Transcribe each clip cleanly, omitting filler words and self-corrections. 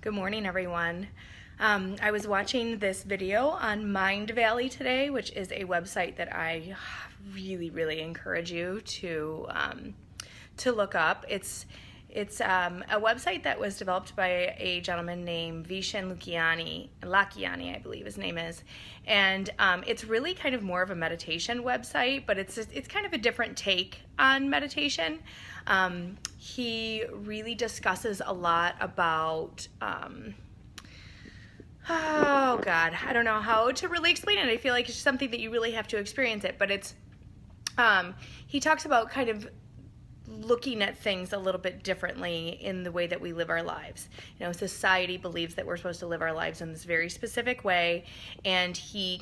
Good morning, everyone. I was watching this video on Mindvalley today, which is a website that I really encourage you to look up. It's a website that was developed by a gentleman named Vishen Lakiani, I believe his name is, and it's really kind of more of a meditation website, but it's kind of a different take on meditation. He really discusses a lot about oh God, I don't know how to really explain it. I feel like it's something that you really have to experience it, but it's he talks about kind of looking at things a little bit differently in the way that we live our lives. You know, society believes that we're supposed to live our lives in this very specific way, and he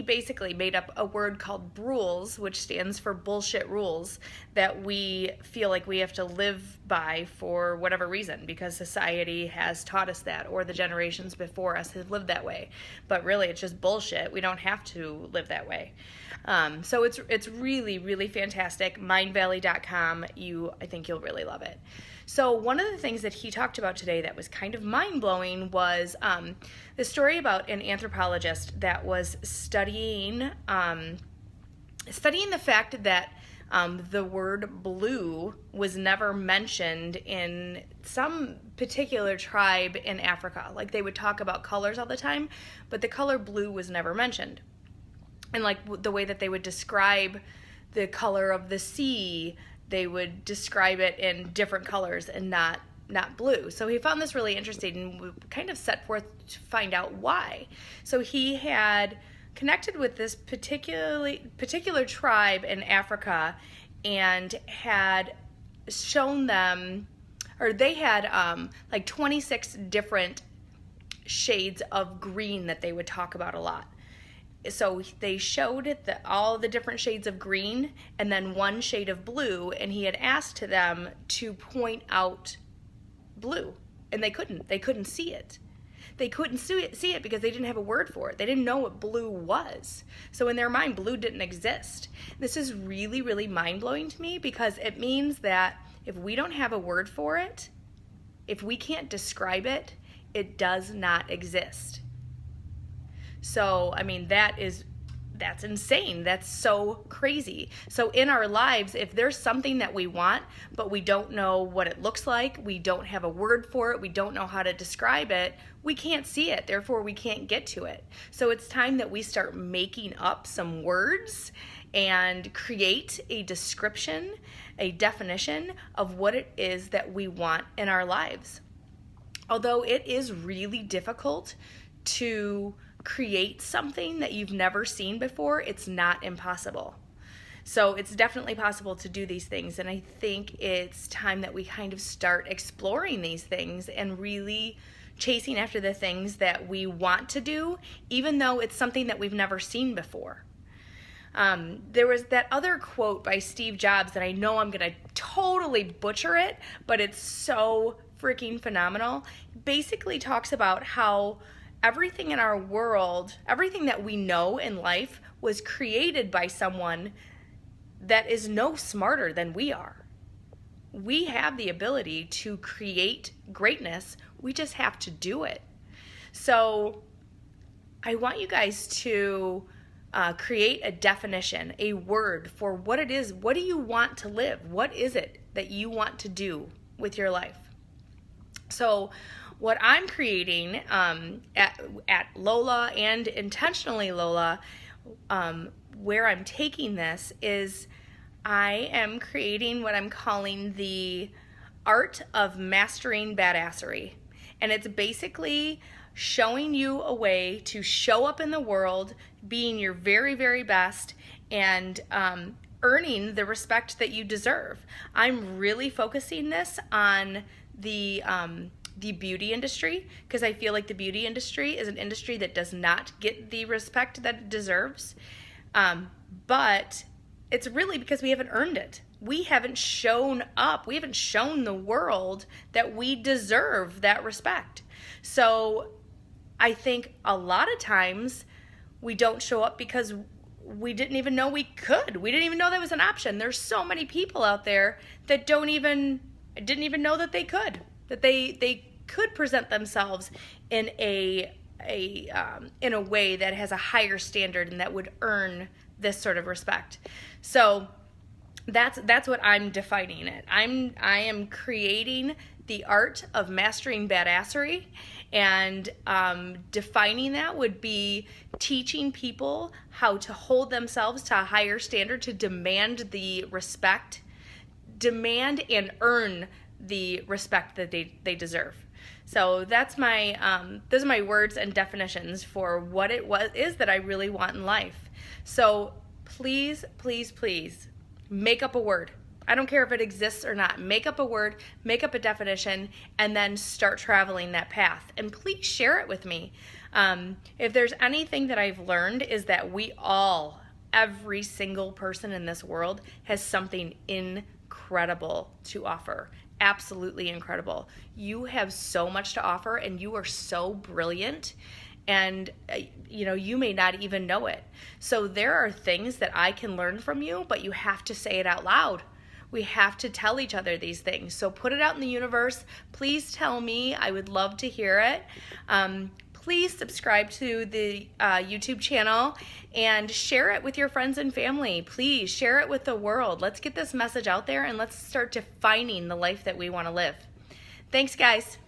basically made up a word called rules, which stands for bullshit rules, that we feel like we have to live by for whatever reason, because society has taught us that, or the generations before us have lived that way. But really, it's just bullshit. We don't have to live that way. So it's really fantastic. Mindvalley.com. I think you'll really love it. So one of the things that he talked about today that was kind of mind-blowing was the story about an anthropologist that was studying the fact that the word blue was never mentioned in some particular tribe in Africa. Like, they would talk about colors all the time, but the color blue was never mentioned. And like the way that they would describe the color of the sea, they would describe it in different colors and not blue. So he found this really interesting and kind of set forth to find out why. So he had connected with this particular tribe in Africa and had shown them, or they had like 26 different shades of green that they would talk about a lot. So they showed all the different shades of green and then one shade of blue, and he had asked them to point out blue, and they couldn't see it. They couldn't see it because they didn't have a word for it. They didn't know what blue was. So in their mind, blue didn't exist. This is really mind-blowing to me, because it means that if we don't have a word for it, if we can't describe it, it does not exist. So, I mean, that's insane. That's so crazy. So in our lives, if there's something that we want, but we don't know what it looks like, we don't have a word for it, we don't know how to describe it, we can't see it. Therefore, we can't get to it. So it's time that we start making up some words and create a description, a definition of what it is that we want in our lives. Although it is really difficult to create something that you've never seen before, it's not impossible. So it's definitely possible to do these things, and I think it's time that we kind of start exploring these things and really chasing after the things that we want to do, even though it's something that we've never seen before. There was that other quote by Steve Jobs that I know I'm going to totally butcher it, but it's so freaking phenomenal. It basically talks about how everything in our world, everything that we know in life, was created by someone that is no smarter than we are. We have the ability to create greatness. We just have to do it. So I want you guys to create a definition, a word for what it is. What do you want to live? What is it that you want to do with your life? So what I'm creating at Lola and intentionally Lola, where I'm taking this is I am creating what I'm calling the art of mastering badassery. And it's basically showing you a way to show up in the world, being your very best, and earning the respect that you deserve. I'm really focusing this on the beauty industry, because I feel like the beauty industry is an industry that does not get the respect that it deserves. But it's really because we haven't earned it. We haven't shown up. We haven't shown the world that we deserve that respect. So I think a lot of times we don't show up because we didn't even know we could. We didn't even know that was an option. There's so many people out there that didn't even know that they could, that they could present themselves in a way that has a higher standard and that would earn this sort of respect. So that's what I'm defining it. I am creating the art of mastering badassery, and defining that would be teaching people how to hold themselves to a higher standard, to demand the respect, demand and earn the respect that they deserve. So that's those are my words and definitions for what is that I really want in life. So please, please, please make up a word. I don't care if it exists or not. Make up a word, make up a definition, and then start traveling that path. And please share it with me. If there's anything that I've learned, is that every single person in this world has something incredible to offer. Absolutely incredible. You have so much to offer, and you are so brilliant, and you may not even know it. So there are things that I can learn from you, but you have to say it out loud. We have to tell each other these things. So put it out in the universe. Please tell me. I would love to hear it. Please subscribe to the YouTube channel and share it with your friends and family. Please share it with the world. Let's get this message out there, and let's start defining the life that we want to live. Thanks, guys.